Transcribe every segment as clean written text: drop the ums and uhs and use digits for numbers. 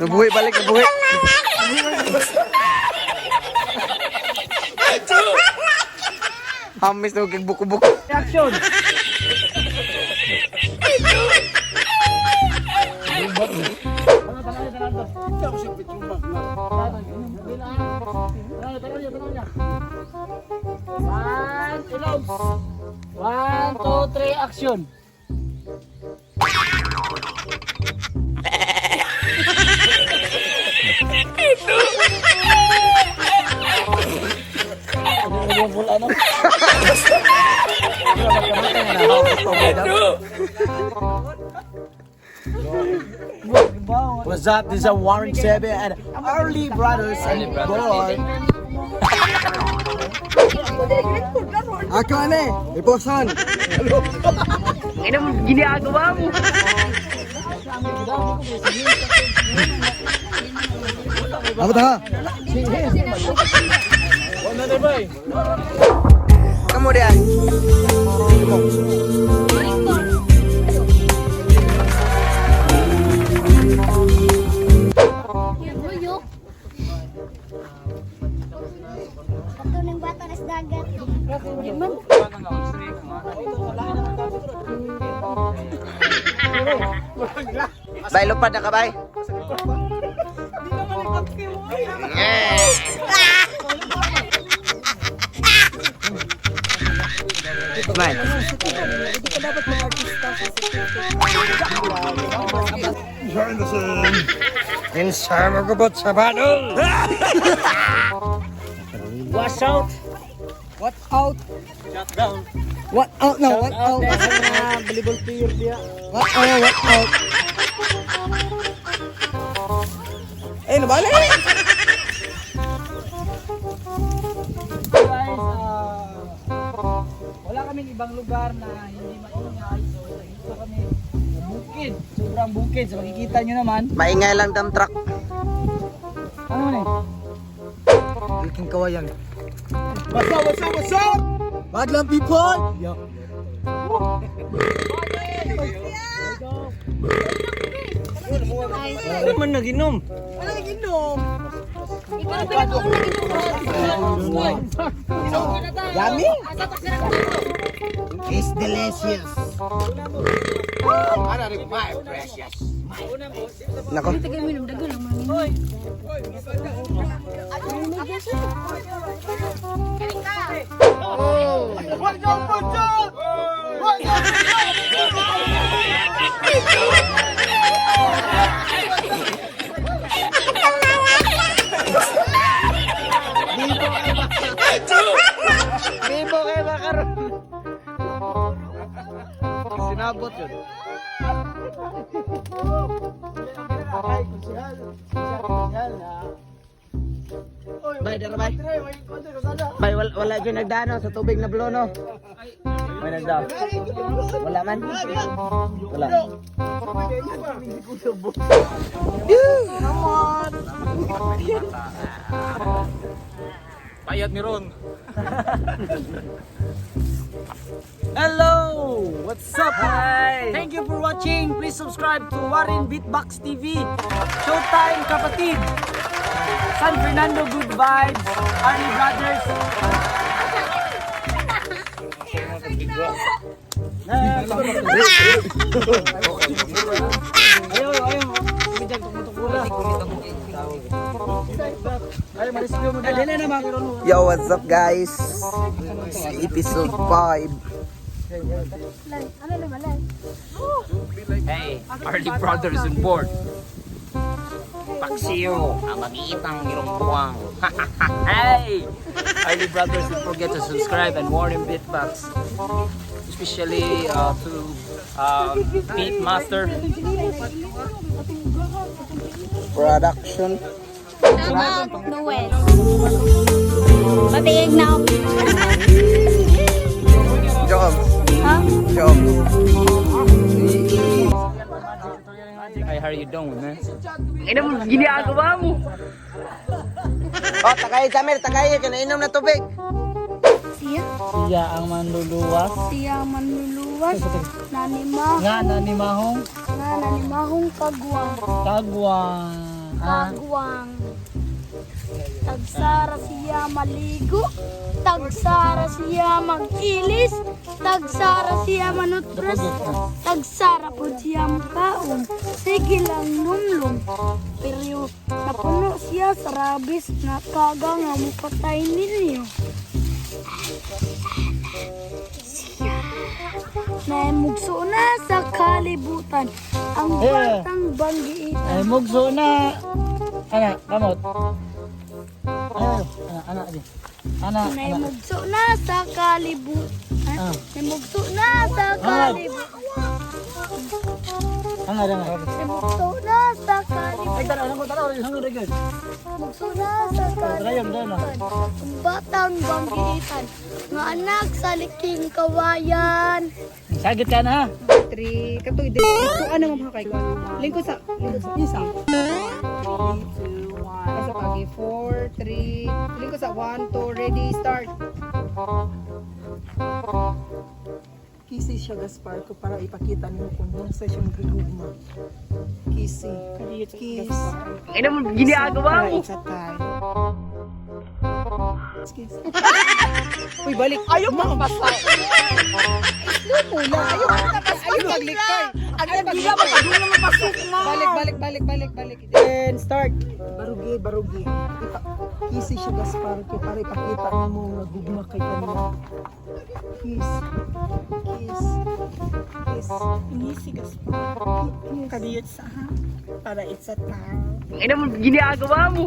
Nabuhi balik, nabuhi. Hamis na kag buko-buko. Action! One, two, three, action! What's up? This is Warren Sebe and Early Brothers and Boy. Ako ane, iposan. Ano ginagawa mo? Apa dah? Kemudian. Bay, lupad na ka, bay? Man. Insya magubot sa badol. Watch out! What out? Shut down! What out now? What out? Volleyball player dia. What out? What out? Eh, nabalik! Guys, wala kaming ibang lugar na hindi maingay. So, dito kami sa bukid. Sobrang bukid. So, makikita nyo naman. Maingay lang dump truck. Ano na Iking kawayan. What's up? Madlang people! Ano man naginom? Yummy? It's delicious. My precious. Nako. Bibo kayo makaroon. Sinabot yun. Bay, dara bay. Bay, wala dyan nagdano sa tubig na blono. May nagdano. Wala man. Wala. Payat ni Ron. Hello! What's up? Hi! Thank you for watching. Please subscribe to Warren Beatbox TV. Showtime kapatid. San Fernando Good Vibes. Army Brothers. Yo, what's up guys? Episode 5. Hey, Early Brothers on board. Paksiyo, ang mag-iitang irumbuang. Hey! Early Brothers, don't forget to subscribe and Warren Beatbox. Especially to Beat Master. Production. Noel. Matiig na ako. Job. Ha? Job. Hey, how are you doing, man? Ano ginagawa mo? Oh, takay Jamir, takay ka na inom na tubig. Siya? Siya ang manluluwas. Siya manluluwas. Nanimahong. Nga nanimahong Nanimahong kagwang. kagwang. kagwang. Tagsara siya maligo, tagsara siya mag-ilis, tagsara siya manutras, tagsara po siya makaon. Sige lang lumlum. Pero napuno siya sa rabis na kaga nga mukatay ninyo. Naimugso na sa kalibutan ang batang banggiitan. Ay, mugso na. Ana, kamot. Ana, di. Ana. Naimugso na sa kalibutan. Naimugso na sa kalibutan. Ana, ana. Naimugso na sa kalibutan. Ay, tara, ano tara, hangod regod. Naimugso na sa kalibutan. Ang batang banggiitan. Nga anak sa liking kawayan. Sagit ka na ha. 3, katoy din. Ito ano mo kay ko. Lingkod sa isa. 3, 2, 1. Asa pagi 4, 3. Lingkod sa 1, 2, ready, start. Kisi siya Gaspar ko para ipakita niyo kung doon sa siya magigugma. Kisi. Kiss. Ano mo ginagawa mo? Sa tay. Kiss. Uy, balik. Ayaw mo basta. Slow mo lang. Ayaw maglikay. Ayaw maglikay. Balik. Then, start. Barugi. Kisi siya Gaspar ko para ipakita mo nga gugma kay kanila. Kiss. Ini si Gaspar. Kadiyot sa ha. Para it's a town. Ano mo ginagawa mo?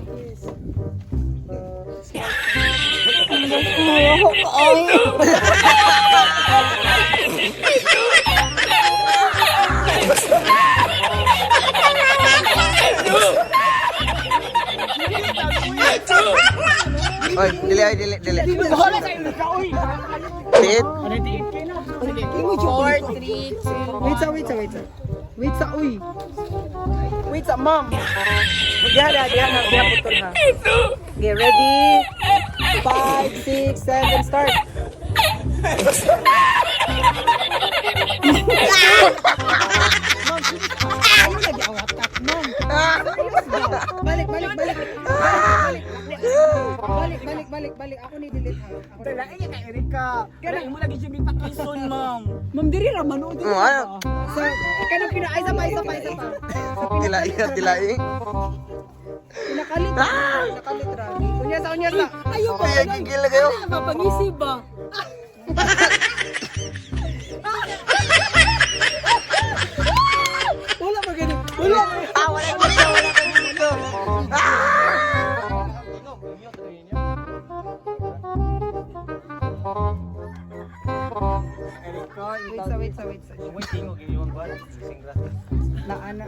Oy, dili. Bahala sa iyo ka, oy. Tit. 4, 3, 2, wait sa, uy. Wait sa, mom. Diha putol ha. Okay, ready? 5, 6, 7, start. Ayaw na diawat ka, mom. Balik. Balik. Ako ni delete ha. Dala iya kay Erika. Kana mo lagi siya mipakison, ma'am. Ma'am diri ra manood din. Ano? So, kanang isa pa. Dilai. Pinakalit ra. Unya sa. Ayaw pa. Ay, gigil na kayo. Mapangisip ba? Wala pa ganun. Wala pa dito. Wait sa. Naana.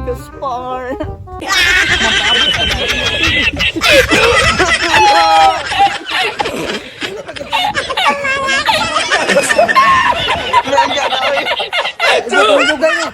Gaspar. Nandiyan na oy. Bugay mo.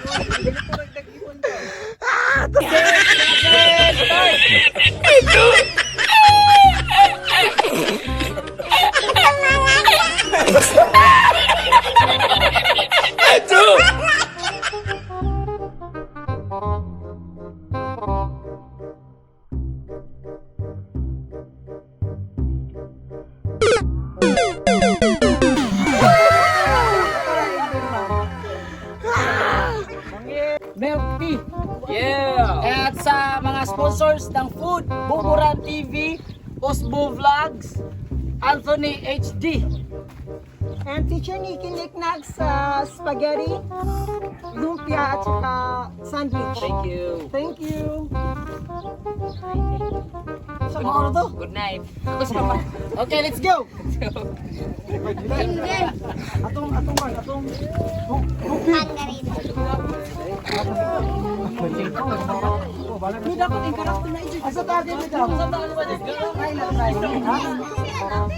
Milk tea. Yeah! At sa mga sponsors ng food, Bumuran TV, Osbo Vlogs, Anthony HD. And Teacher Nikki Nicknack sa spaghetti, lumpia at saka sandwich. Thank you. Thank you. Sa mga to? Good night. Okay, let's go. Hindi. Atong. Hindi dapat yung karakter na isip. Asa tayo dito?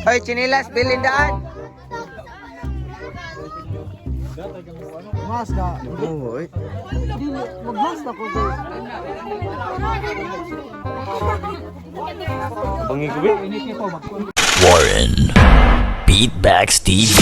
Hoy, chinilas, bilindaan. Mas ka. Oy. Mag-mas na ko. Bangi ko ba? Warren Beatbacks TV.